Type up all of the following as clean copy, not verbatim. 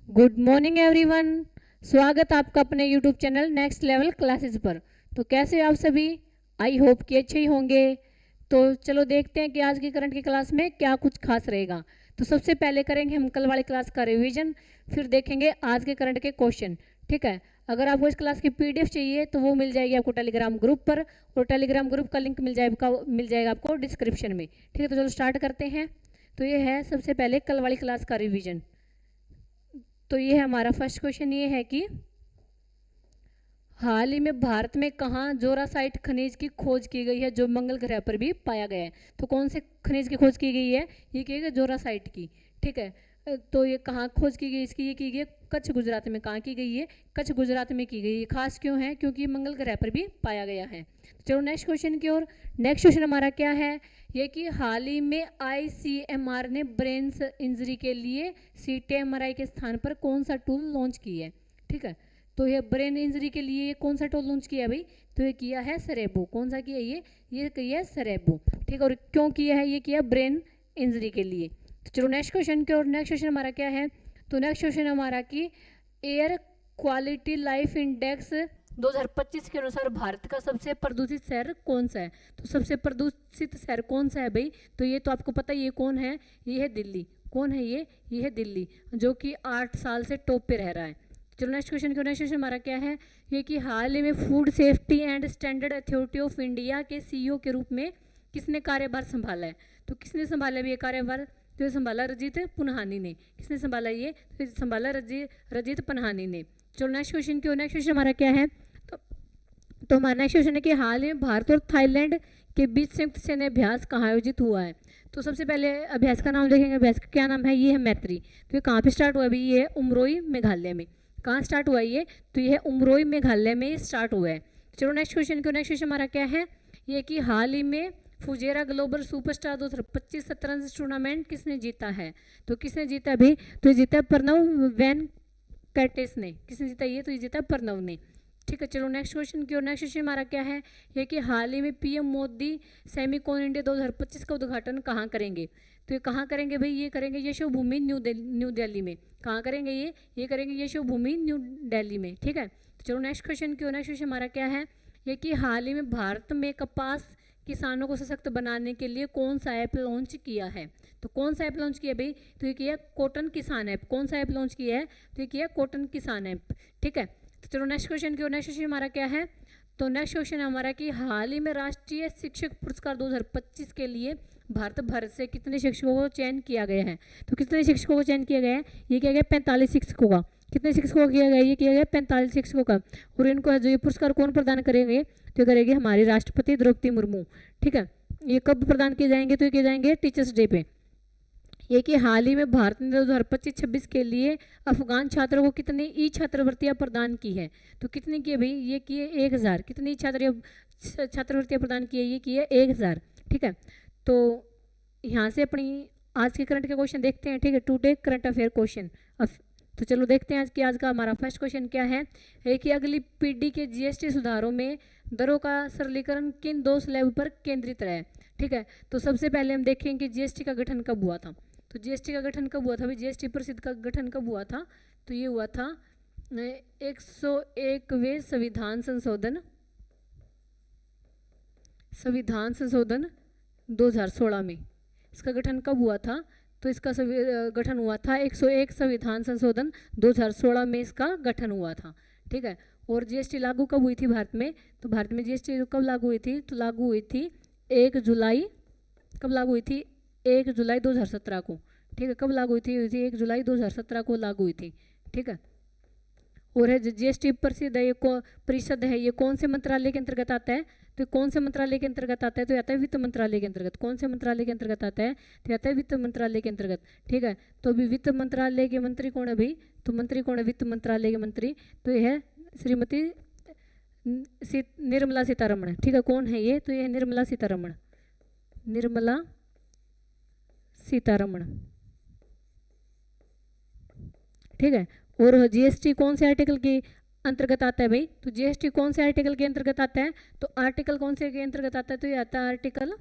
Good morning everyone. स्वागत आपका अपने YouTube channel next level classes पर। तो कैसे हो आप सभी? आई होप कि अच्छे ही होंगे। तो चलो देखते हैं कि आज की करंट की क्लास में क्या कुछ खास रहेगा। तो सबसे पहले करेंगे हम कल वाली क्लास का रिवीजन, फिर देखेंगे आज के करंट के क्वेश्चन। ठीक है, अगर आपको इस क्लास की पीडीएफ चाहिए तो वो मिल जाएगी आपको टेलीग्राम ग्रुप पर, और टेलीग्राम ग्रुप का लिंक मिल जाएगा आपको डिस्क्रिप्शन में। ठीक है, तो चलो स्टार्ट करते हैं। तो ये है सबसे पहले कल वाली क्लास का रिवीजन। तो ये है हमारा फर्स्ट क्वेश्चन, ये है कि हाल ही में भारत में कहाँ जोरासाइट खनिज की खोज की गई है जो मंगल ग्रह पर भी पाया गया है। तो कौन से खनिज की खोज की गई है? ये की गई जोरासाइट की। ठीक है, तो ये कहाँ खोज की गई इसकी? ये की गई कच्छ गुजरात में। कहाँ की गई है? कच्छ गुजरात में की गई। ये खास क्यों है? क्योंकि मंगल ग्रह पर भी पाया गया है। चलो नेक्स्ट क्वेश्चन की ओर। नेक्स्ट क्वेश्चन हमारा क्या है? ये कि हाल ही में आईसीएमआर ने ब्रेन इंजरी के लिए सीटीएमआरआई के स्थान पर कौन सा टूल लॉन्च किया है? ठीक है, तो ये ब्रेन इंजरी के लिए कौन सा टूल लॉन्च किया है भाई? तो ये किया है सेरेबो। कौन सा किया? ये किया है सेरेबो। ठीक है, और क्यों किया है? ये किया ब्रेन इंजरी के लिए। तो चलो नेक्स्ट क्वेश्चन की ओर। नेक्स्ट क्वेश्चन हमारा क्या है? तो नेक्स्ट क्वेश्चन हमारा कि एयर क्वालिटी लाइफ इंडेक्स 2025 के अनुसार भारत का सबसे प्रदूषित शहर कौन सा है? तो सबसे प्रदूषित शहर कौन सा है भाई? तो ये तो आपको पता है, ये कौन है? ये है दिल्ली। कौन है ये है दिल्ली, जो कि 8 साल से टॉप पे रह रहा है। चलो नेक्स्ट क्वेश्चन क्यों। नेक्स्ट क्वेश्चन हमारा क्या है? ये कि हाल ही में food safety and standard authority of India के सीईओ के रूप में किसने कार्यभार संभाला है? तो किसने संभाला ये कार्यभार? तो ये संभाला रजित पुन्हानी ने। किसने संभाला ये? तो संभाला रजित पुन्हानी ने। चलो नेक्स्ट क्वेश्चन क्यों। नेक्स्ट क्वेश्चन हमारा क्या है? तो हमारा नेक्स्ट क्वेश्चन है कि हाल में भारत और थाईलैंड के बीच संयुक्त सैन्य अभ्यास कहाँ आयोजित हुआ है? तो सबसे पहले अभ्यास का नाम देखेंगे। अभ्यास का क्या नाम है? ये है मैत्री। तो ये कहाँ पे स्टार्ट हुआ है भाई? ये है उमरोई मेघालय में। कहाँ स्टार्ट हुआ है ये? तो ये है उमरोई मेघालय में स्टार्ट हुआ है। चलो नेक्स्ट क्वेश्चन क्यों। नेक्स्ट क्वेश्चन हमारा क्या है? ये कि हाल ही में फुजेरा ग्लोबल सुपरस्टार 2025 शतरंज टूर्नामेंट किसने जीता है? तो किसने जीता भाई? तो ये जीता प्रणव वैन कैटेस ने। किसने जीता ये? तो ये जीता प्रणव ने। ठीक है, चलो नेक्स्ट क्वेश्चन की ओर। नेक्स्ट क्वेश्चन हमारा क्या है? ये कि हाल ही में पीएम मोदी सेमिकॉन इंडिया 2025 का उद्घाटन कहाँ करेंगे? तो ये कहाँ करेंगे भाई? ये करेंगे यशोभूमि न्यू दिल्ली में। कहाँ करेंगे ये करेंगे यशोभूमि न्यू दिल्ली में। ठीक है, तो चलो नेक्स्ट क्वेश्चन की ओर। नेक्स्ट क्वेश्चन हमारा क्या है? ये कि हाल ही में भारत में कपास किसानों को सशक्त बनाने के लिए कौन सा ऐप लॉन्च किया है? तो कौन सा ऐप लॉन्च किया भाई? तो ये किया कॉटन किसान ऐप। कौन सा ऐप लॉन्च किया है? तो ये किया कॉटन किसान ऐप। ठीक है, तो चलो नेक्स्ट क्वेश्चन की ओर। नेक्स्ट क्वेश्चन हमारा क्या है? तो नेक्स्ट क्वेश्चन हमारा कि हाल ही में राष्ट्रीय शिक्षक पुरस्कार 2025 के लिए भारत भर से कितने शिक्षकों को चयन किया गया है? तो कितने शिक्षकों को चयन किया गया है? ये किया गया 45 शिक्षकों का। कितने शिक्षकों का किया गया? ये किया गया 45 शिक्षकों का। और इनको जो ये पुरस्कार कौन प्रदान करेंगे? तो करेगी हमारी राष्ट्रपति द्रौपदी मुर्मू। ठीक है, ये कब प्रदान किए जाएंगे? तो ये किए जाएंगे टीचर्स डे पे। ये कि हाल ही में भारत ने 2025-26 के लिए अफगान छात्रों को कितनी ई छात्रवृत्तियां प्रदान की है? तो कितनी की है भाई? ये की है 1000। कितनी छात्रवृत्तियां प्रदान की है? ये की है 1000। ठीक है, तो यहाँ से अपनी आज के करंट के क्वेश्चन देखते हैं। ठीक है, टुडे करंट अफेयर क्वेश्चन। तो चलो देखते हैं आज का हमारा फर्स्ट क्वेश्चन क्या है? कि अगली पीढ़ी के जीएसटी सुधारों में दरों का सरलीकरण किन 2 स्लैब पर केंद्रित है? ठीक है, तो सबसे पहले हम देखेंगे कि जीएसटी का गठन कब हुआ था। तो जीएसटी का गठन कब हुआ था भाई? जीएसटी परिषद का गठन कब हुआ था? तो ये हुआ था 101वें संविधान संशोधन 2016 में। इसका गठन कब हुआ था? तो इसका गठन हुआ था 101 संविधान संशोधन 2016 में इसका गठन हुआ था। ठीक है, और जीएसटी लागू कब हुई थी भारत में? तो भारत में जीएसटी कब लागू हुई थी? तो लागू हुई थी 1 जुलाई। कब लागू हुई थी? 1 जुलाई 2017 को। ठीक है, कब लागू हुई थी? 1 जुलाई 2017 को लागू हुई थी। ठीक है, और है जीएसटी परिषद है, ये कौन से मंत्रालय के अंतर्गत आता है? तो कौन से मंत्रालय के अंतर्गत आता है? तो आता है वित्त मंत्रालय के अंतर्गत। कौन से मंत्रालय के अंतर्गत आता है? तो आता है वित्त मंत्रालय के अंतर्गत। ठीक है, तो अभी वित्त मंत्रालय के मंत्री कौन है भाई? तो मंत्री कौन है वित्त मंत्रालय के मंत्री? तो ये है श्रीमती निर्मला सीतारमण। ठीक है, कौन है ये? तो ये है निर्मला सीतारमण। निर्मला सीतारमण। ठीक है, और जीएसटी कौन से आर्टिकल के अंतर्गत आता है भाई? तो जीएसटी कौन से आर्टिकल के अंतर्गत आता है? तो आर्टिकल कौन से के अंतर्गत आता है? तो ये आता है आर्टिकल,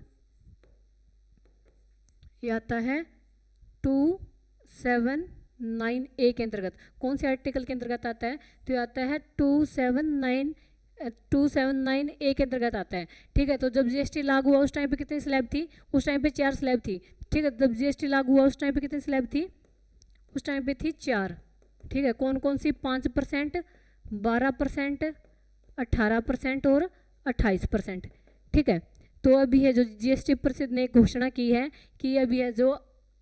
ये आता है 272 279A के अंतर्गत। कौन से आर्टिकल के अंतर्गत आता है? तो ये आता है 279A के अंतर्गत आता है। ठीक है, तो जब जीएसटी लागू हुआ उस टाइम पे कितनी स्लैब थी? उस टाइम पे 4 स्लैब थी। ठीक है, जब जीएसटी लागू हुआ उस टाइम पे कितनी स्लैब थी? उस टाइम पे थी 4। ठीक है, कौन कौन सी? 5%, 12%, 18% और 28%। ठीक है, तो अभी है जो जीएसटी परिषद ने घोषणा की है कि अभी है जो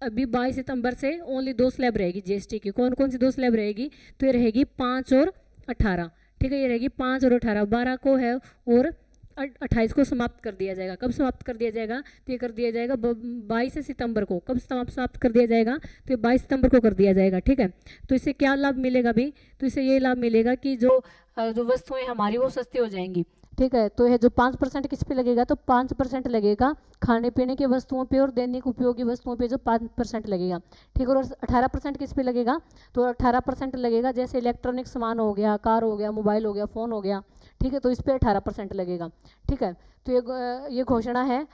अभी 22 सितंबर से ओनली 2 स्लैब रहेगी जीएसटी की। कौन कौन सी 2 स्लैब रहेगी? तो ये रहेगी 5 और 18। ठीक है, ये रहेगी 5 और 18, 12 को है और 28 को समाप्त कर दिया जाएगा। कब समाप्त कर दिया जाएगा? तो ये कर दिया जाएगा 22 सितंबर को। कब समाप्त कर दिया जाएगा? तो ये 22 सितंबर को कर दिया जाएगा। ठीक है, तो इससे क्या लाभ मिलेगा भाई? तो इससे ये लाभ मिलेगा कि जो वस्तुएं हमारी वो सस्ती हो जाएंगी। ठीक है, तो है जो 5% किस पे लगेगा? तो 5% लगेगा खाने पीने की वस्तुओं पे और दैनिक उपयोगी वस्तुओं पे जो 5% लगेगा। ठीक है, और 18% किस पे लगेगा? तो 18% लगेगा जैसे इलेक्ट्रॉनिक सामान हो गया, कार हो गया, मोबाइल हो गया, फ़ोन हो गया। ठीक है, तो इस पे 18% लगेगा। ठीक है, तो ये घोषणा है,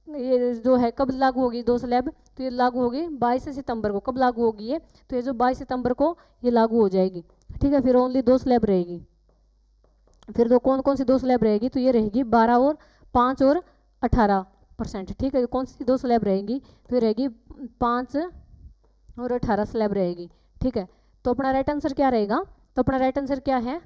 ये जो है कब लागू होगी 2 स्लैब? तो ये लागू होगी 22 सितंबर को। कब लागू होगी ये? तो ये जो 22 सितंबर को ये लागू हो जाएगी। ठीक है, फिर ओनली 2 स्लैब रहेगी। फिर तो कौन कौन सी 2 स्लैब रहेगी? तो ये रहेगी 12 और 5 और 18%। ठीक है, कौन सी 2 स्लैब रहेगी? तो ये रहेगी 5 और 18 स्लैब रहेगी। ठीक है, तो अपना राइट आंसर क्या रहेगा? तो अपना राइट आंसर क्या है?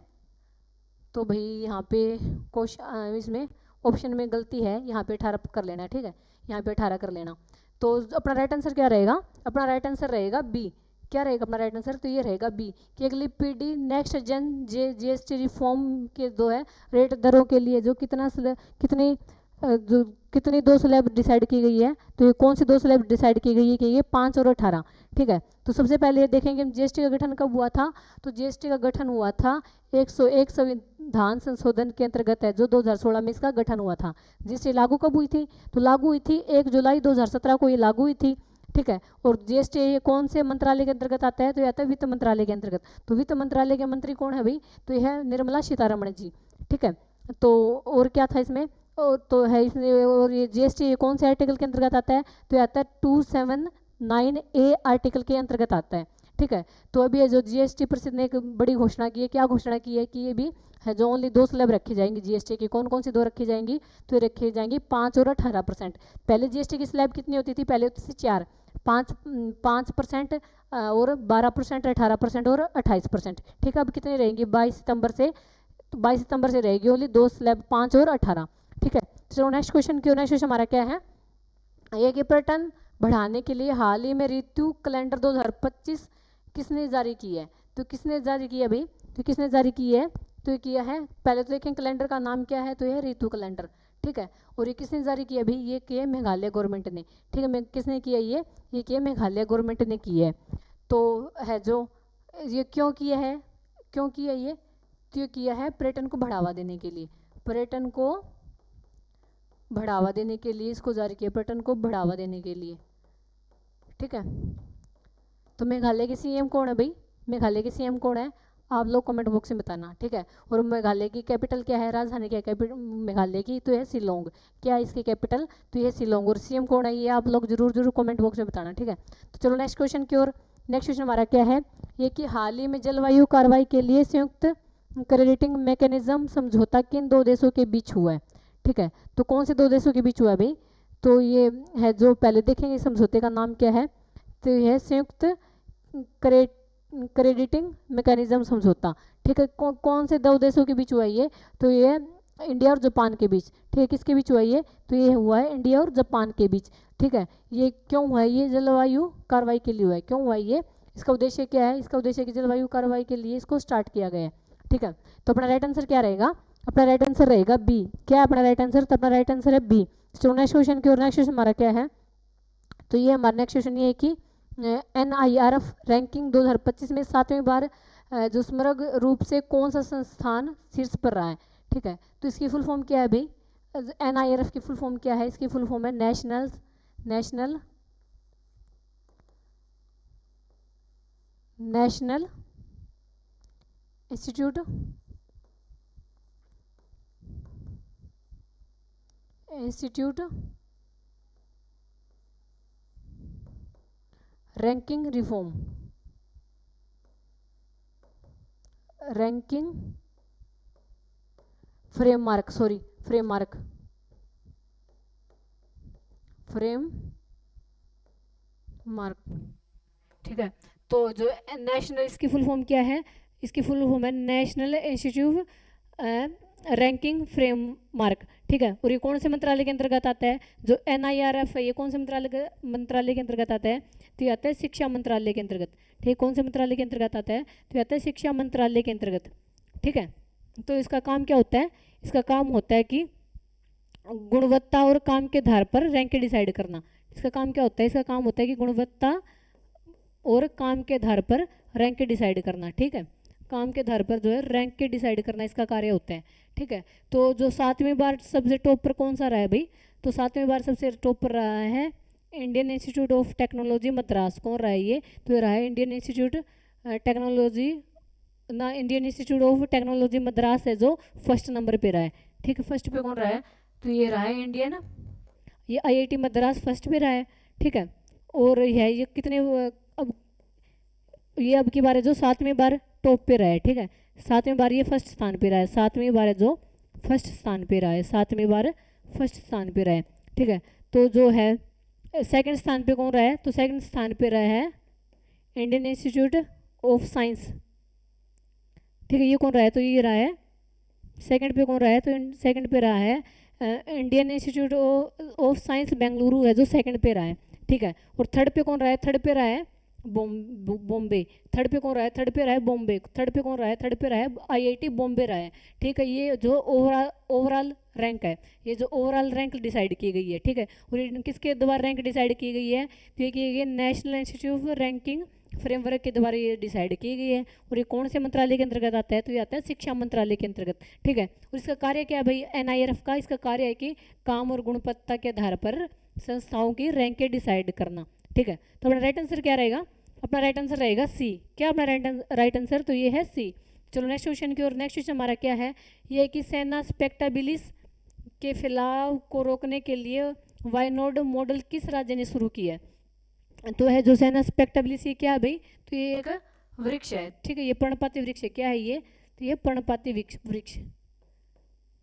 तो भाई यहाँ पे क्वेश्चन इसमें ऑप्शन में गलती है, यहाँ पे 18 कर लेना। ठीक है, यहाँ पे 18 कर लेना। तो अपना राइट आंसर क्या रहेगा? अपना राइट आंसर रहेगा बी। क्या रहेगा अपना राइट आंसर? तो ये रहेगा बी कि अगली पीढ़ी नेक्स्ट जन जीएसटी रिफॉर्म के जो है रेट दरों के लिए जो कितनी जो कितनी 2 स्लैब डिसाइड की गई है। तो ये कौन सी 2 स्लैब डिसाइड की गई है? कि ये 5 और 18। ठीक है, तो सबसे पहले ये देखेंगे जीएसटी का गठन कब हुआ था? तो जीएसटी का गठन हुआ था 101 संविधान संशोधन के अंतर्गत है, जो 2016 में इसका गठन हुआ था। जीएसटी लागू कब हुई थी? तो लागू हुई थी 1 जुलाई 2017 को ये लागू हुई थी। ठीक है, और जीएसटी ये कौन से मंत्रालय के अंतर्गत आता है? तो ये आता है वित्त मंत्रालय के अंतर्गत। तो वित्त मंत्रालय के मंत्री कौन है भाई? तो यह है निर्मला सीतारमण जी। ठीक है, तो और क्या था इसमें? तो है इसमें, और ये जीएसटी कौन से आर्टिकल के अंतर्गत आता है? तो ये आता है 279A आर्टिकल के अंतर्गत आता है। ठीक है, तो अभी ये जो जीएसटी परिषद ने एक बड़ी घोषणा की है। क्या घोषणा की है? कि ये भी है जो ओनली 2 स्लैब रखी जाएंगी जीएसटी की। कौन कौन सी 2 रखी जाएंगी? तो ये रखी जाएंगी 5 और 18%। पहले जीएसटी की स्लैब कितनी होती थी? पहले होती थी 4, 5% और 12%, 18% और 28%। ठीक है, अब कितनी रहेंगी 22 सितंबर से? तो 22 सितंबर से रहेगी ओनली 2 स्लैब, 5 और 18। ठीक है, चलो नेक्स्ट क्वेश्चन क्यों। नेक्स्ट क्वेश्चन हमारा क्या है? ये कि पर्यटन बढ़ाने के लिए हाल ही में ऋतु कैलेंडर 2025 किसने जारी की है? तो किसने जारी की है भाई? तो किसने जारी की है? तो ये किया है, पहले तो देखें कैलेंडर का नाम क्या है? तो यह ऋतु कैलेंडर। ठीक है, और ये किसने जारी किया भाई? ये किया मेघालय गवर्नमेंट ने। ठीक है, किसने किया ये किया मेघालय गवर्नमेंट ने की है। तो है जो ये क्यों किया है? क्यों किया ये? तो ये किया है पर्यटन को बढ़ावा देने के लिए। पर्यटन को बढ़ावा देने के लिए इसको जारी किया, पर्यटन को बढ़ावा देने के लिए। ठीक है, तो मेघालय के सीएम कौन है भाई? मेघालय के सीएम कौन है? आप लोग कमेंट बॉक्स में बताना। ठीक है, और मेघालय की कैपिटल क्या है? राजधानी क्या है कैपिटल मेघालय की? तो है शिलोंग। क्या है इसकी कैपिटल? तो ये शिलोंग। और सीएम कौन है? ये आप लोग जरूर जरूर कमेंट बॉक्स में बताना। ठीक है, तो चलो नेक्स्ट क्वेश्चन की ओर। नेक्स्ट क्वेश्चन हमारा क्या है? ये कि हाल ही में जलवायु कार्रवाई के लिए संयुक्त क्रेडिटिंग मैकेनिज्म समझौता किन 2 देशों के बीच हुआ है? ठीक है, तो कौन से 2 देशों के बीच हुआ है भाई? तो ये है जो पहले देखेंगे समझौते का नाम क्या है? तो यह संयुक्त क्रेडिटिंग मैकेनिज्म समझौता। ठीक है, कौन से 2 देशों के बीच हुआ है ये? तो ये इंडिया और जापान के बीच। ठीक है, किसके बीच हुआ है ये? तो ये हुआ है इंडिया और जापान के बीच। ठीक है, ये क्यों हुआ है? ये जलवायु कार्रवाई के लिए हुआ है। क्यों हुआ है ये? इसका उद्देश्य क्या है? इसका उद्देश्य कि जलवायु कार्रवाई के लिए इसको स्टार्ट किया गया है। ठीक है, तो अपना राइट आंसर क्या रहेगा? अपना राइट आंसर रहेगा बी। क्या है अपना राइट आंसर? तो अपना राइट आंसर है बी। चलो नेक्स्ट क्वेश्चन की ओर। नेक्स्ट क्वेश्चन हमारा क्या है? तो ये हमारा नेक्स्ट क्वेश्चन ये है कि NIRF रैंकिंग 2025 में 7वीं बार जो समग्र रूप से कौन सा संस्थान शीर्ष पर रहा है? ठीक है, तो इसकी फुल फॉर्म क्या है भाई? NIRF की फुल फॉर्म क्या है? इसकी फुल फॉर्म है national institute ranking reform. Ranking framework, sorry framework, frame mark, ठीक है। तो जो नेशनल, इसकी फुल फॉर्म क्या है, इसकी फुल फॉर्म है national institute ranking frame mark, ठीक है। और ये कौन से मंत्रालय के अंतर्गत आता है, जो NIRF है, ये कौन से मंत्रालय के अंतर्गत आता है, तो ये आता है शिक्षा मंत्रालय के अंतर्गत, ठीक। कौन से मंत्रालय के अंतर्गत आता है, तो ये आता है शिक्षा मंत्रालय के अंतर्गत, ठीक है। तो इसका काम क्या होता है, इसका काम होता है कि गुणवत्ता और काम के आधार पर रैंक डिसाइड करना। इसका काम क्या होता है, इसका काम होता है कि गुणवत्ता और काम के आधार पर रैंक डिसाइड करना, ठीक है। काम के आधार पर जो है रैंक के डिसाइड करना इसका कार्य होता है, ठीक है। तो जो 7वीं बार सबसे टॉप पर कौन सा रहा है भाई, तो 7वीं बार सबसे टॉप पर रहा है Indian institute of technology Madras. कौन रहा है ये, तो ये रहा है इंडियन इंस्टीट्यूट टेक्नोलॉजी ना, Indian institute of technology Madras है जो फर्स्ट नंबर पे रहा है, ठीक है। फर्स्ट पे कौन रहा है, तो ये रहा है इंडियन, ये IIT मद्रास फर्स्ट पे रहा है, ठीक है। और ये कितने अब ये अब की बार है जो 7वीं बार टॉप पे रहा है, ठीक है। 7वीं बार ये फर्स्ट स्थान पे रहा है, 7वीं बार है जो फर्स्ट स्थान पे रहा है, 7वीं बार फर्स्ट स्थान पे रहा है, ठीक है। तो जो है सेकंड स्थान पे कौन रहा है, तो सेकंड स्थान पे रहा है इंडियन इंस्टीट्यूट ऑफ साइंस, ठीक है। ये कौन रहा है, तो ये रहा है सेकंड पे कौन रहा है, तो सेकंड पे रहा है Indian institute of science Bengaluru है जो सेकंड पे रहा है, ठीक है। और थर्ड पे कौन रहा है, थर्ड पे रहा है बॉम्बे, थर्ड पे कौन रहा है, थर्ड पे रहा है बॉम्बे, थर्ड पे कौन रहा है, थर्ड पे रहा है IIT बॉम्बे रहा है, ठीक है। ये जो ओवरऑल रैंक है, ये जो ओवरऑल रैंक डिसाइड की गई है, ठीक है। और ये किसके द्वारा रैंक डिसाइड की गई है, तो ये की गई national institute of ranking framework के द्वारा ये डिसाइड की गई है। और ये कौन से मंत्रालय के अंतर्गत आता है, तो ये आता है शिक्षा मंत्रालय के अंतर्गत, ठीक है। और इसका कार्य क्या है भाई, NIRF का इसका कार्य है कि काम और गुणवत्ता के आधार पर संस्थाओं की रैंक डिसाइड करना, ठीक है। तो अपना राइट आंसर क्या रहेगा, अपना राइट आंसर रहेगा सी। क्या अपना राइट आंसर, तो ये है सी। चलो नेक्स्ट क्वेश्चन की ओर। नेक्स्ट क्वेश्चन हमारा क्या है, ये कि सेना स्पेक्टाबिलिस के फैलाव को रोकने के लिए वाइनोड मॉडल किस राज्य ने शुरू किया है, तो है जो सेना स्पेक्टाबिलिस, ये क्या है भाई, तो ये एक वृक्ष है, ठीक है। ये पर्णपाती वृक्ष है, क्या है ये, तो ये पर्णपाती वृक्ष।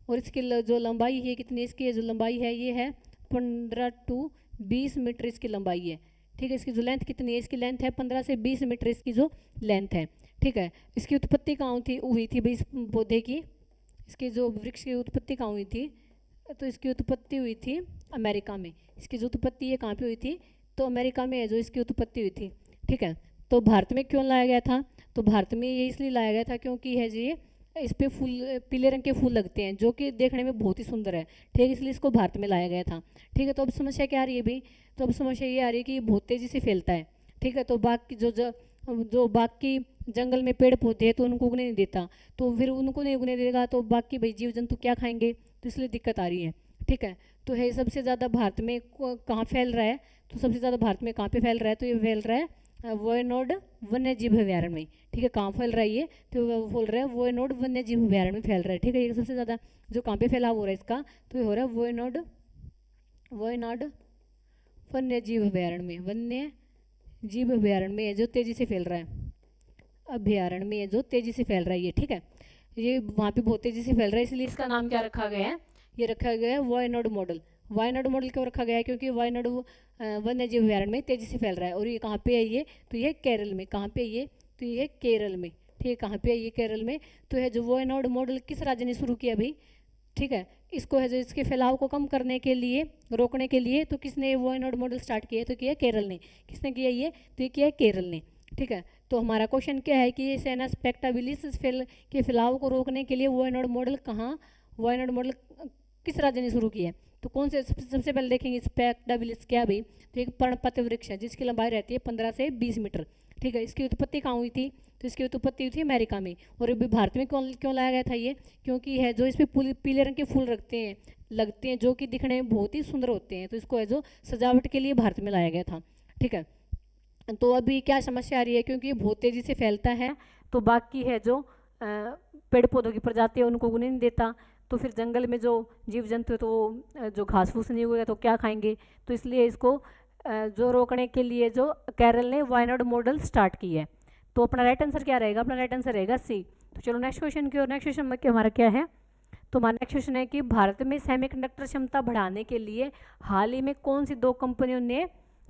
और इसकी जो लंबाई है कितनी, इसकी जो लंबाई है ये है 15 to 20 मीटर इसकी लंबाई है, ठीक है। इसकी जो लेंथ कितनी है, इसकी लेंथ है 15 से 20 मीटर इसकी जो लेंथ है, ठीक है। इसकी उत्पत्ति कहाँ हुई थी भाई इस पौधे की, इसकी जो वृक्ष की उत्पत्ति कहाँ हुई थी, तो इसकी उत्पत्ति हुई थी अमेरिका में। इसकी जो उत्पत्ति है कहाँ पे हुई थी, तो अमेरिका में है जो इसकी उत्पत्ति हुई थी, ठीक है। तो भारत में क्यों लाया गया था, तो भारत में ये इसलिए लाया गया था क्योंकि है जी इस पे फूल पीले रंग के फूल लगते हैं जो कि देखने में बहुत ही सुंदर है, ठीक है। इसलिए इसको भारत में लाया गया था, ठीक है। तो अब समस्या क्या आ रही है भाई, तो अब समस्या ये आ रही है कि ये बहुत तेज़ी से फैलता है, ठीक है। तो बाकी जो बाकी जंगल में पेड़ पौधे हैं तो उनको उगने नहीं देता, तो फिर उनको नहीं उगने देगा तो बाकी भाई जीव जंतु क्या खाएंगे, तो इसलिए दिक्कत आ रही है, ठीक है। तो है सबसे ज़्यादा भारत में कहाँ फैल रहा है, तो सबसे ज़्यादा भारत में कहाँ पे फैल रहा है, तो ये फैल रहा है वायनाड वन्य जीव अभ्यारण्य में, ठीक है। कहाँ फैल रहा है ये, तो वो बोल रहा है वायनाड वन्य जीव अभ्यारण्य में फैल रहा है, ठीक है। ये सबसे ज़्यादा जो कहाँ पे फैलाव हो रहा है इसका, तो ये हो रहा है वायनाड वन्य जीव अभ्यारण्य में, वन्य जीव अभ्यारण्य में जो तेज़ी से फैल रहा है, अभ्यारण्य में जो तेज़ी से फैल रहा है ये, ठीक है। ये वहाँ पे बहुत तेज़ी से फैल रहा है, इसलिए इसका नाम क्या रखा गया है, ये रखा गया है वायनाड मॉडल। वायनाड मॉडल क्यों रखा गया है, क्योंकि वायनाड वन्य जीव अभ्यारण्य में तेज़ी से फैल रहा है। और ये कहाँ पे है ये, तो ये केरल में, कहाँ पे ये, तो ये केरल में, ठीक है। कहाँ पे है ये, केरल में। तो है जो वायनाड मॉडल किस राज्य ने शुरू किया भाई, ठीक है। इसको है जो इसके फैलाव को कम करने के लिए, रोकने के लिए, तो किसने वायनाड मॉडल स्टार्ट किया है, तो किया केरल ने। किसने किया ये, तो ये किया केरल ने, ठीक है। तो हमारा क्वेश्चन क्या है कि ये सेना स्पेक्टाबिलिस के फैलाव को रोकने के लिए वायनाड मॉडल किस राज्य ने शुरू किया है, तो कौन से सबसे पहले देखेंगे स्पेक्टाबिलिस क्या भाई, तो एक पर्णपाती वृक्ष है जिसकी लंबाई रहती है 15 से 20 मीटर, ठीक है। इसकी उत्पत्ति कहाँ हुई थी, तो इसकी उत्पत्ति हुई थी अमेरिका में। और अभी भारत में क्यों लाया गया था ये, क्योंकि है जो इस पर पीले रंग के फूल लगते हैं जो कि दिखने में बहुत ही सुंदर होते हैं, तो इसको है जो सजावट के लिए भारत में लाया गया था, ठीक है। तो अभी क्या समस्या आ रही है, क्योंकि ये बहुत तेज़ी से फैलता है, तो बाकी है जो पेड़ पौधों की प्रजाति है उनको उगने नहीं देता, तो फिर जंगल में जो जीव जंतु है तो वो जो घास फूस नहीं उगेगा तो क्या खाएंगे, तो इसलिए इसको जो रोकने के लिए जो केरल ने वायनाड मॉडल स्टार्ट की है। तो अपना राइट आंसर क्या रहेगा, अपना राइट आंसर रहेगा सी। तो चलो नेक्स्ट क्वेश्चन की ओर। नेक्स्ट क्वेश्चन में हमारा क्या है, तो हमारा नेक्स्ट क्वेश्चन है कि भारत में सेमीकंडक्टर क्षमता बढ़ाने के लिए हाल ही में कौन सी दो कंपनियों ने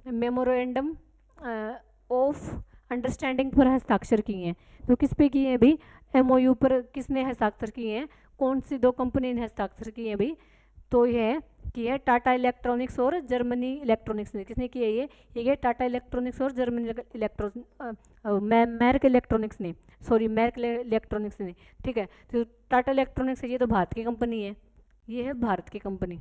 मेमोरेंडम ऑफ अंडरस्टैंडिंग पर हस्ताक्षर किए हैं। तो किस पे किए हैं भाई, एमओयू पर किसने हस्ताक्षर किए हैं, कौन सी दो कंपनी ने हस्ताक्षर किए हैं भाई, तो यह की है टाटा इलेक्ट्रॉनिक्स और जर्मनी इलेक्ट्रॉनिक्स ने। किसने किया ये टाटा इलेक्ट्रॉनिक्स और जर्मनी मैर्क इलेक्ट्रॉनिक्स ने, सॉरी मैर्क इलेक्ट्रॉनिक्स ने। ठीक है, तो टाटा इलेक्ट्रॉनिक्स है, ये तो भारत की कंपनी है, ये है भारत की कंपनी,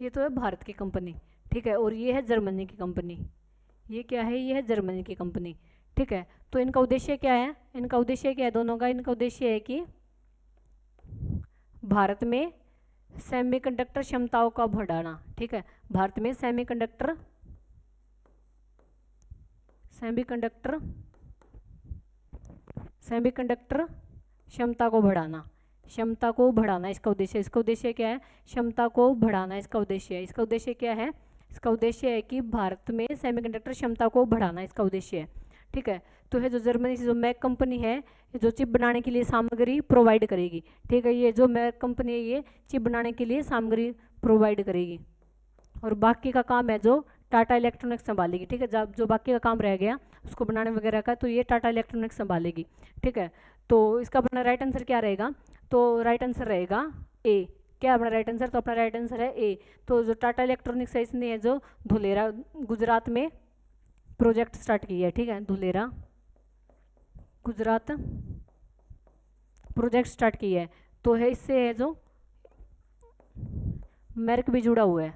ये तो है भारत की कंपनी। ठीक है, और ये है जर्मनी की कंपनी, ये क्या है, ये है जर्मनी की कंपनी। ठीक है, तो इनका उद्देश्य क्या है, इनका उद्देश्य क्या है दोनों का, इनका उद्देश्य है कि भारत में सेमीकंडक्टर क्षमताओं का बढ़ाना। ठीक है, भारत में सेमीकंडक्टर क्षमता को बढ़ाना, क्षमता को बढ़ाना इसका उद्देश्य। इसका उद्देश्य क्या है, क्षमता को बढ़ाना इसका उद्देश्य है। इसका उद्देश्य क्या है, इसका उद्देश्य है कि भारत में सेमीकंडक्टर क्षमता को बढ़ाना इसका उद्देश्य है। ठीक है, तो है जो जर्मनी से जो मैक कंपनी है, जो चिप बनाने के लिए सामग्री प्रोवाइड करेगी। ठीक है, ये जो मैक कंपनी है ये चिप बनाने के लिए सामग्री प्रोवाइड करेगी, और बाकी का काम है जो टाटा इलेक्ट्रॉनिक्स संभालेगी। ठीक है, जब जो बाकी का काम रह गया उसको बनाने वगैरह का, तो ये टाटा इलेक्ट्रॉनिक्स संभालेगी। ठीक है, तो इसका अपना राइट आंसर क्या रहेगा, तो राइट आंसर रहेगा ए। क्या अपना राइट आंसर, तो अपना राइट आंसर है ए। तो जो टाटा इलेक्ट्रॉनिक्स है इसने है जो धुलेरा गुजरात में प्रोजेक्ट स्टार्ट किया है। ठीक है, धुलेरा गुजरात प्रोजेक्ट स्टार्ट किया है, तो है इससे है जो मैर्क भी जुड़ा हुआ है।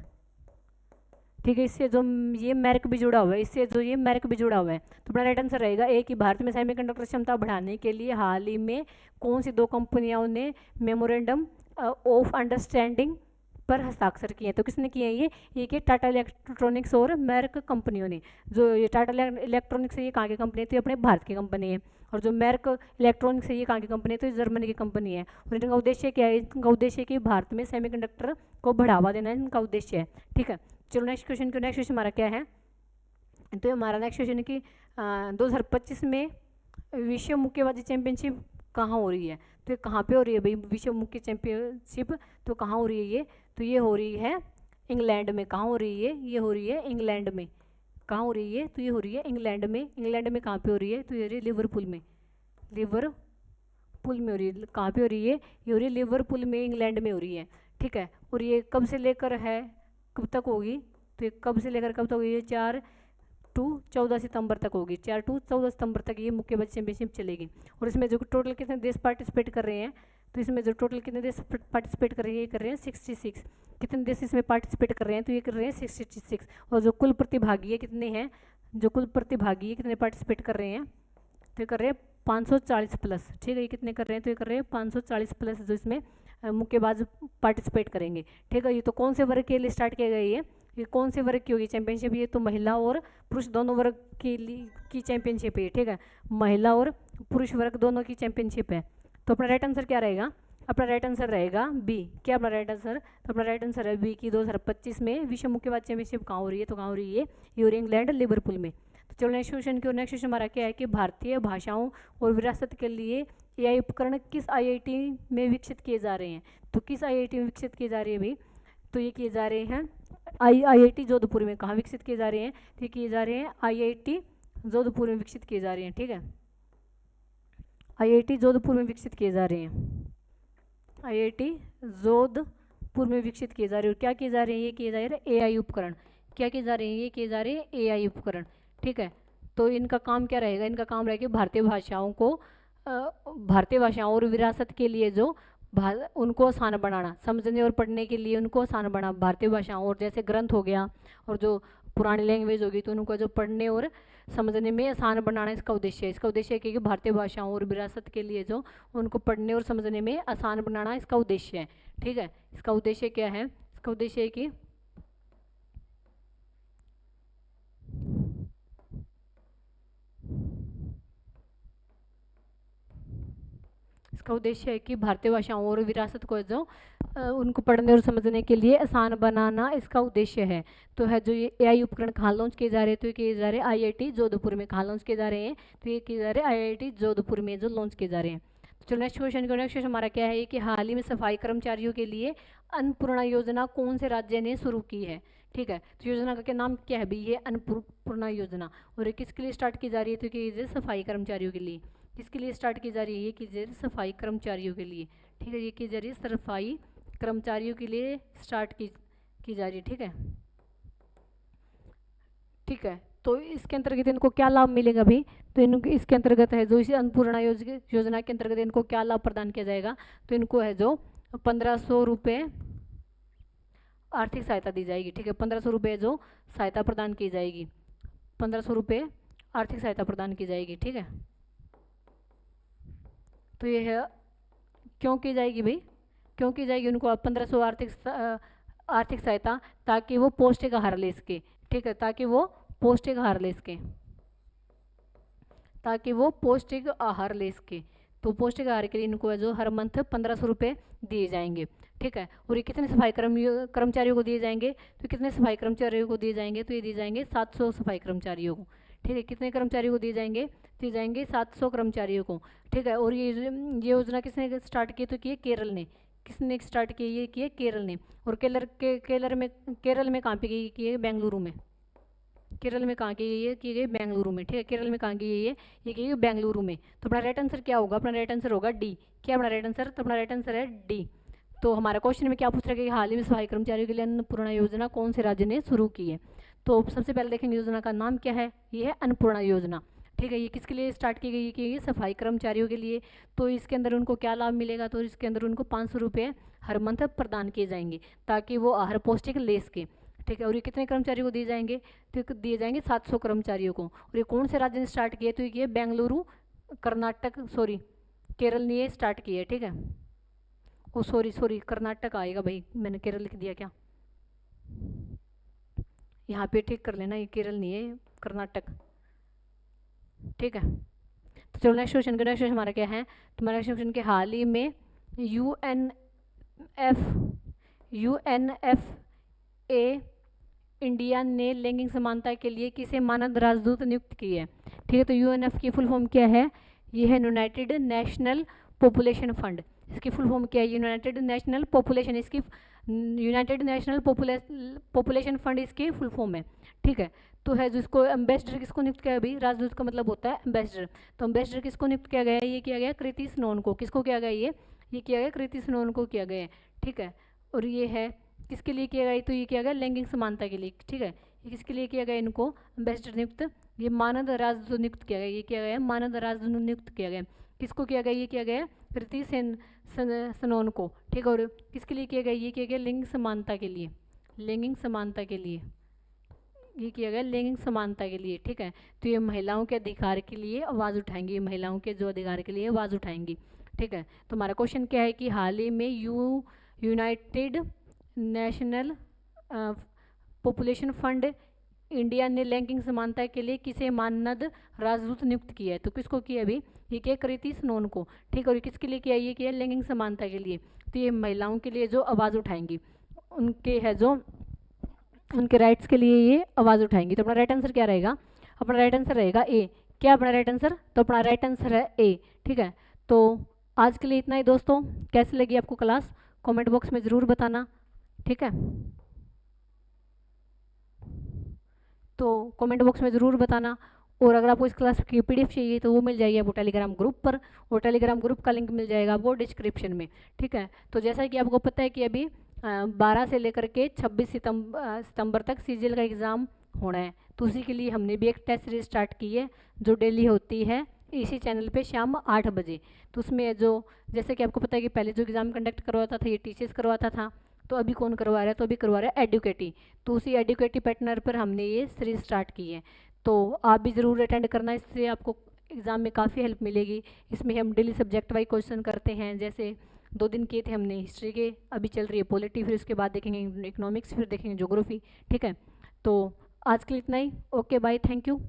ठीक है, इससे जो ये मैर्क भी जुड़ा हुआ है, इससे जो ये मैर्क भी जुड़ा हुआ है, तो अपना राइट आंसर रहेगा ए कि भारत में सेमीकंडक्टर क्षमता बढ़ाने के लिए हाल ही में कौन सी दो कंपनियों ने मेमोरेंडम ऑफ अंडरस्टैंडिंग पर हस्ताक्षर किए हैं। तो किसने किए हैं ये कि टाटा इलेक्ट्रॉनिक्स और मैर्क कंपनियों ने। जो ये टाटा इलेक्ट्रॉनिक्स है ये कहाँ की कंपनी है, तो ये अपने भारत की कंपनी है, और जो मैर्क इलेक्ट्रॉनिक्स है ये कहाँ की कंपनी है, तो ये जर्मनी की कंपनी है। और इनका उद्देश्य क्या है, इनका उद्देश्य कि भारत में सेमीकंडक्टर को बढ़ावा देना इनका उद्देश्य है। ठीक है, चलो नेक्स्ट क्वेश्चन की। नेक्स्ट क्वेश्चन हमारा क्या है, तो हमारा नेक्स्ट क्वेश्चन है कि 2025 में विश्व मुक्केबाजी चैंपियनशिप कहाँ हो रही है। तो ये कहाँ पे हो रही है भाई विश्व मुक्के चैंपियनशिप, तो कहाँ हो रही है ये, तो ये हो रही है इंग्लैंड में। कहाँ हो रही है, ये हो रही है इंग्लैंड में। कहाँ हो रही है, तो ये हो रही है इंग्लैंड में। इंग्लैंड में कहाँ पे हो रही है, तो ये हो रही है लिवरपूल में, लिवरपूल में हो रही है। कहाँ पे हो रही है, ये हो रही है लिवरपूल में, इंग्लैंड में हो रही है। ठीक है, और ये कब से लेकर है कब तक होगी, तो ये कब से लेकर कब तक होगी, 4 टू 14 सितंबर तक होगी। 4 टू 14 सितंबर तक ये मुक्केबाजी चैंपियनशिप चलेगी। और इसमें जो टोटल कितने देश पार्टिसिपेट कर रहे हैं, तो इसमें जो टोटल कितने देश पार्टिसिपेट कर रहे हैं, ये कर रहे हैं 66। कितने देश इसमें पार्टिसिपेट कर रहे हैं, तो ये कर रहे हैं 66। और जो कुल प्रतिभागी है कितने हैं, जो कुल प्रतिभागी है कितने पार्टिसिपेट कर रहे हैं, तो ये कर रहे हैं 540 प्लस। ठीक है, ये कितने कर रहे हैं, तो ये कर रहे हैं 540 प्लस जो इसमें मुक्केबाज पार्टिसिपेट करेंगे। ठीक है, ये तो कौन से वर्ग के लिए स्टार्ट किया गया ये कौन से वर्ग की होगी चैंपियनशिप, ये तो महिला और पुरुष दोनों वर्ग के लिए की चैंपियनशिप है। ठीक है, महिला और पुरुष वर्ग दोनों की चैंपियनशिप है। तो अपना राइट आंसर क्या रहेगा, अपना राइट आंसर रहेगा बी। क्या अपना राइट आंसर, तो अपना राइट आंसर है बी की 2025 में विश्व मुक्केबाजी चैंपियनशिप कहाँ हो रही है, तो कहाँ हो रही है, ये हो रही है इंग्लैंड लिवरपूल में। तो चलो नेक्स्ट क्वेश्चन की। नेक्स्ट क्वेश्चन हमारा क्या है कि भारतीय भाषाओं और विरासत के लिए एआई उपकरण किस आईआईटी में विकसित किए जा रहे हैं। तो किस आईआईटी में विकसित किए जा रहे हैं भाई, तो ये किए जा रहे हैं आईआईटी जोधपुर में। कहाँ विकसित किए जा रहे हैं, तो ये किए जा रहे हैं आईआईटी जोधपुर में विकसित किए जा रहे हैं। ठीक है, आईआईटी जोधपुर में विकसित किए जा रहे हैं, आईआईटी जोधपुर में विकसित किए जा रहे हैं। और क्या किए जा रहे हैं, ये किए जा रहे हैं एआई उपकरण। क्या किए जा रहे हैं, ये किए जा रहे हैं एआई उपकरण। ठीक है, तो इनका काम क्या रहेगा, इनका काम रहेगा भारतीय भाषाओं को भारतीय भाषाओं और विरासत के लिए जो उनको आसान बनाना, समझने और पढ़ने के लिए उनको आसान बना भारतीय भाषाओं, और जैसे ग्रंथ हो गया और जो पुरानी लैंग्वेज होगी तो उनको जो पढ़ने और समझने में आसान बनाना इसका उद्देश्य है। इसका उद्देश्य है कि भारतीय भाषाओं और विरासत के लिए जो उनको पढ़ने और समझने में आसान बनाना इसका उद्देश्य है। ठीक है, इसका उद्देश्य क्या है, इसका उद्देश्य है कि इसका उद्देश्य है कि भारतीय भाषाओं और विरासत को जो उनको पढ़ने और समझने के लिए आसान बनाना इसका उद्देश्य है। तो है जो ये AI उपकरण कहाँ लॉन्च किए जा रहे हैं, तो ये किए जा रहे हैं IIT जोधपुर में। कहाँ लॉन्च किए जा रहे हैं, तो ये किए जा रहे हैं IIT जोधपुर में जो लॉन्च किए जा रहे हैं। तो चलो नेक्स्ट क्वेश्चन को। नेक्स्ट क्वेश्चन हमारा क्या है कि हाल ही में सफाई कर्मचारियों के लिए अन्नपूर्णा योजना कौन से राज्य ने शुरू की है। ठीक है, तो योजना का क्या नाम क्या है भाई, ये अन्नपूर्णा योजना। और ये किसके लिए स्टार्ट की जा रही है, तो कि सफाई कर्मचारियों के लिए। किसके लिए स्टार्ट की जा रही है, ये की जा रही है सफाई कर्मचारियों के लिए। ठीक है, ये की जा रही है सफाई कर्मचारियों के लिए स्टार्ट की जा रही है। ठीक है, ठीक है। तो इसके अंतर्गत इनको क्या लाभ मिलेगा भाई, तो इनको इसके अंतर्गत है जो इस अन्नपूर्णा योजना के अंतर्गत इनको क्या लाभ प्रदान किया जाएगा, तो इनको है जो 1500 रुपये आर्थिक सहायता दी जाएगी। ठीक है, 1500 रुपये जो सहायता प्रदान की जाएगी, 1500 रुपये आर्थिक सहायता प्रदान की जाएगी। ठीक है, तो ये है क्यों की जाएगी भाई, क्यों की जाएगी उनको 1500 आर्थिक सहायता, ताकि वो पौष्टिक आहार ले सके। ठीक है, ताकि वो पौष्टिक आहार ले सके, ताकि वो पौष्टिक आहार ले सके। तो पौष्टिक आहार के लिए इनको है जो हर मंथ 1500 रुपये दिए जाएंगे। ठीक है, और ये कितने सफाई कर्मचारियों को दिए जाएंगे, तो कितने सफाई कर्मचारियों को दिए जाएंगे, तो ये दिए जाएंगे 700 सफाई कर्मचारियों को। ठीक है, कितने कर्मचारियों को दिए जाएंगे, दिए जाएंगे 700 कर्मचारियों को। ठीक है, और ये योजना किसने स्टार्ट की, तो की केरल ने। किसने स्टार्ट की, ये किए केरल ने। और केरल में कहाँ पे की है, बेंगलुरु में। केरल में कहाँ की गई है, की गई बेंगलुरु में। ठीक है, केरल में कहाँ की गई है, ये की गई बेंगलुरु में। तो अपना राइट आंसर क्या होगा, अपना राइट आंसर होगा डी। क्या अपना राइट आंसर, तो अपना राइट आंसर है डी। तो हमारा क्वेश्चन में क्या पूछ रहा है कि हाल ही में सफाई कर्मचारियों के लिए अन्नपूर्णा योजना कौन से राज्य ने शुरू की है। तो सबसे पहले देखेंगे योजना का नाम क्या है, ये है अन्नपूर्णा योजना। ठीक है, ये किसके लिए स्टार्ट की गई, कि ये सफाई कर्मचारियों के लिए। तो इसके अंदर उनको क्या लाभ मिलेगा, तो इसके अंदर उनको 500 रुपये हर मंथ प्रदान किए जाएंगे, ताकि वो आहार पौष्टिक ले सके। ठीक है, और ये कितने कर्मचारियों को दिए जाएंगे, तो दिए जाएंगे 700 कर्मचारियों को। और ये कौन से राज्य ने स्टार्ट किया, तो ये बेंगलुरु कर्नाटक केरल ने ये स्टार्ट किया है। ठीक है, ओ सॉरी कर्नाटक आएगा भाई, मैंने केरल लिख दिया क्या, यहाँ पे ठीक कर लेना, ये केरल नहीं है, कर्नाटक। ठीक है, तो चलो नेक्स्ट क्वेश्चन का। नेक्स्ट क्वेश्चन हमारा क्या है, तो हमारा क्वेश्चन के हाल ही में UNFA इंडिया ने लैंगिक समानता के लिए किसे मानद राजदूत नियुक्त की है। ठीक है, तो UNF की फुल फॉर्म क्या है, ये है यूनाइटेड नेशनल पॉपुलेशन फंड। इसकी फुल फॉर्म क्या है, यूनाइटेड नेशनल पॉपुलेशन, इसकी यूनाइटेड नेशनल पॉपुलेशन फंड इसकी फुल फॉर्म है। ठीक है, तो है जिसको एम्बेसडर किसको नियुक्त किया अभी, राजदूत का मतलब होता है एम्बेसडर। तो एम्बेसडर किसको नियुक्त किया गया है, ये किया गया कृति सनोन को। किसको किया गया, ये किया गया कृति सनोन को किया गया है। ठीक है, और ये है किसके लिए किया गया, तो ये किया गया लैंगिक समानता के लिए। ठीक है, ये किसके लिए किया गया, इनको एम्बेसडर नियुक्त, ये मानद राजदूत नियुक्त किया गया, ये किया गया मानद राजदूत नियुक्त किया गया। किसको किया गया, ये किया गया कृति सनोन को। ठीक है, और किसके लिए किया गया, ये किया गया लैंगिक समानता के लिए, लैंगिक समानता के लिए ये किया गया लैंगिक समानता के लिए। ठीक है, तो ये महिलाओं के अधिकार के लिए आवाज़ उठाएंगी, महिलाओं के जो अधिकार के लिए आवाज़ उठाएंगी। ठीक है, तो हमारा क्वेश्चन क्या है कि हाल ही में United national population fund India ने लैंगिक समानता के लिए किसे मानद राजदूत नियुक्त किया है। तो किसको किया अभी, ये किया कृति सनोन को। ठीक है, और किसके लिए किया, ये किया लैंगिक समानता के लिए। तो ये महिलाओं के लिए जो आवाज़ उठाएंगी, उनके है जो उनके राइट्स के लिए ये आवाज़ उठाएंगी। तो अपना राइट आंसर क्या रहेगा, अपना राइट आंसर रहेगा ए। क्या अपना राइट आंसर, तो अपना राइट आंसर है ए। ठीक है, तो आज के लिए इतना ही दोस्तों। कैसी लगी आपको क्लास, कमेंट बॉक्स में ज़रूर बताना। ठीक है, तो कमेंट बॉक्स में ज़रूर बताना। और अगर आपको इस क्लास की PDF चाहिए तो वो मिल जाएगी आपको टेलीग्राम ग्रुप पर, और टेलीग्राम ग्रुप का लिंक मिल जाएगा आपको डिस्क्रिप्शन में। ठीक है, तो जैसा कि आपको पता है कि अभी 12 से लेकर के 26 सितंबर तक CGL का एग्ज़ाम होना है। तो उसी के लिए हमने भी एक टेस्ट सीरीज स्टार्ट की है, जो डेली होती है इसी चैनल पे शाम 8 बजे। तो उसमें जो जैसे कि आपको पता है कि पहले जो एग्ज़ाम कंडक्ट करवाता था ये टीचर्स करवाता था, तो अभी कौन करवा रहा है, तो अभी करवा रहा है एडुकेटी। तो उसी एडुकेटी पैटर्न पर हमने ये सीरीज स्टार्ट की है, तो आप भी ज़रूर अटेंड करना, इससे आपको एग्ज़ाम में काफ़ी हेल्प मिलेगी। इसमें हम डेली सब्जेक्ट वाइज क्वेश्चन करते हैं, जैसे 2 दिन किए थे हमने हिस्ट्री के, अभी चल रही है पॉलिटी, फिर उसके बाद देखेंगे इकोनॉमिक्स, फिर देखेंगे ज्योग्राफी। ठीक है, तो आज के लिए इतना ही। Okay bye, thank you.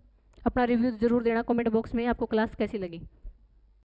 अपना रिव्यू ज़रूर देना कमेंट बॉक्स में आपको क्लास कैसी लगी।